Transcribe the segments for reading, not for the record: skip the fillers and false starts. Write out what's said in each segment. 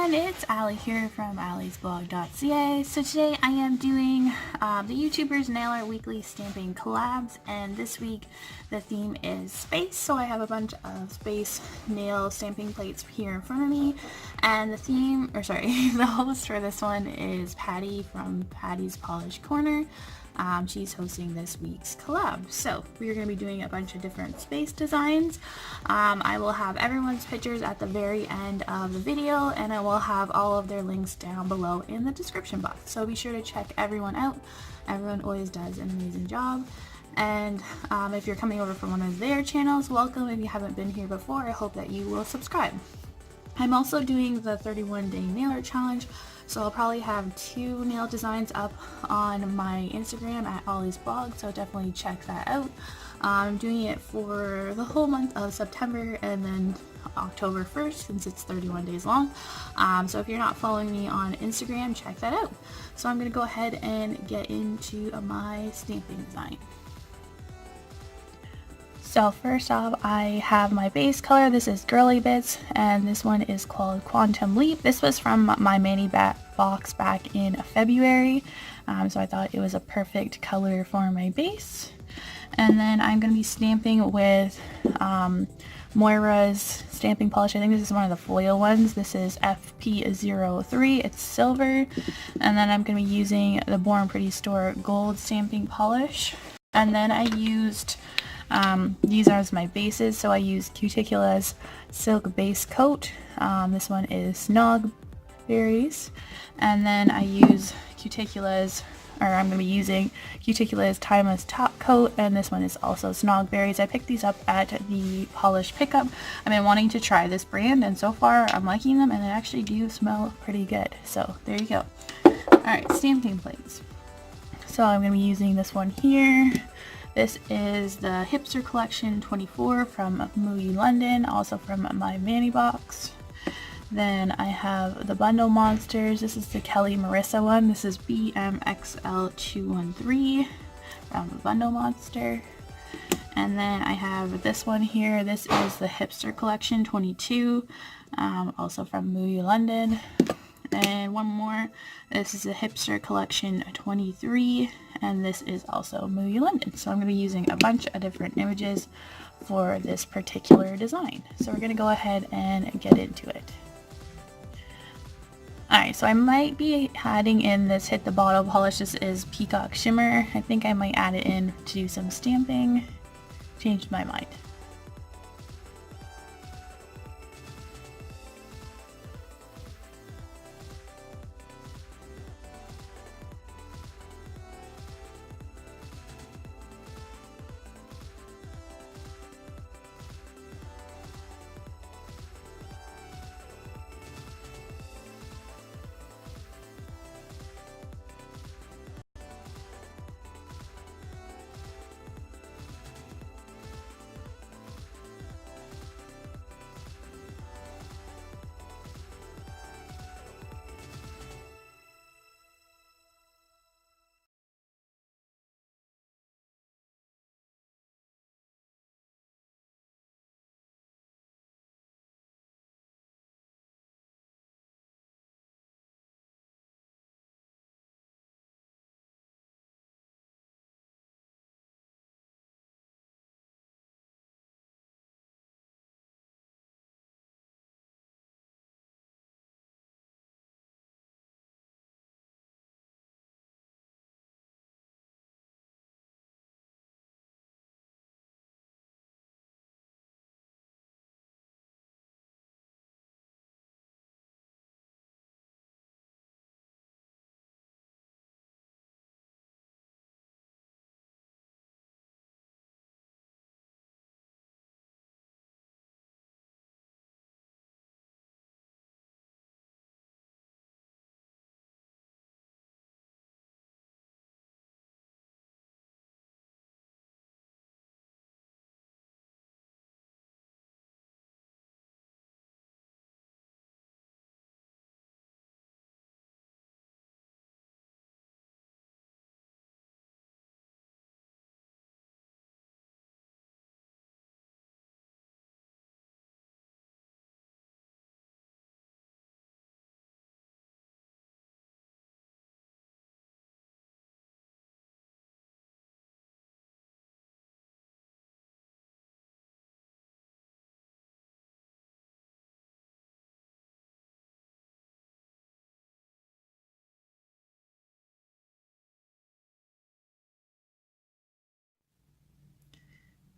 everyone, it's Allie here from alliesblog.ca. So today I am doing the YouTubers Nail Art Weekly Stamping Collabs, and this week the theme is space. So I have a bunch of space nail stamping plates here in front of me, and the host for this one is Patty from Patty's Polished Corner. She's hosting this week's collab. So we're going to be doing a bunch of different space designs. I will have everyone's pictures at the very end of the video, and I will have all of their links down below in the description box. So be sure to check everyone out. Everyone always does an amazing job. And if you're coming over from one of their channels, welcome. If you haven't been here before, I hope that you will subscribe. I'm also doing the 31-day nail art challenge, so I'll probably have 2 nail designs up on my Instagram at Ollie's blog, so definitely check that out. I'm doing it for the whole month of September and then October 1st, since it's 31 days long. So if you're not following me on Instagram, check that out. So I'm going to go ahead and get into my stamping design. So first off, I have my base color. This is Girly Bits, and this one is called Quantum Leap. This was from my mini box back in February, so I thought it was a perfect color for my base. And then I'm going to be stamping with Moira's stamping polish. I think this is one of the foil ones. This is FP03. It's silver. And then I'm going to be using the Born Pretty Store gold stamping polish. And then I used these are my bases, so I use Cuticula's Silk Base Coat. This one is Snog Berries, and then I use I'm going to be using Cuticula's Timeless Top Coat, and this one is also Snog Berries. I picked these up at the Polish Pickup. I've been wanting to try this brand, and so far I'm liking them, and they actually do smell pretty good. So there you go. Alright, stamping plates. So I'm going to be using this one here. This is the Hipster Collection 24 from Movie London, also from my Manny box. Then I have the Bundle Monsters. This is the Kelly Marissa one. This is BMXL213 from the Bundle Monster. And then I have this one here. This is the Hipster Collection 22, also from Movie London. And one more. This is the Hipster Collection 23, and this is also Movie London. So I'm going to be using a bunch of different images for this particular design. So we're going to go ahead and get into it. Alright, so I might be adding in this Hit the Bottle polish. This is Peacock Shimmer. I think I might add it in to do some stamping. Changed my mind.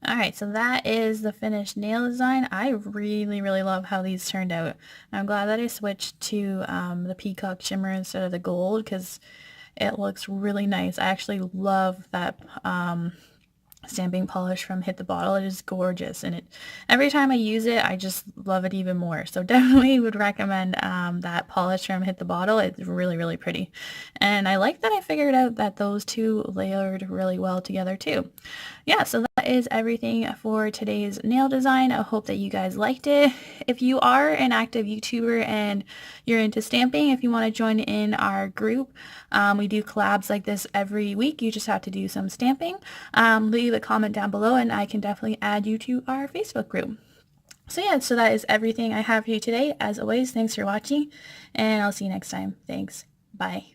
Alright, so that is the finished nail design. I really, really love how these turned out. I'm glad that I switched to the peacock shimmer instead of the gold because it looks really nice. I actually love that stamping polish from Hit the Bottle. It is gorgeous, and every time I use it I just love it even more. So definitely would recommend that polish from Hit the Bottle. It's really, really pretty, and I like that I figured out that those two layered really well together too. Yeah, so that is everything for today's nail design. I hope that you guys liked it. If you are an active YouTuber and you're into stamping, if you want to join in our group, we do collabs like this every week. You just have to do some stamping. Leave a comment down below and I can definitely add you to our Facebook group. So yeah, so that is everything I have for you today. As always, thanks for watching and I'll see you next time. Thanks. Bye.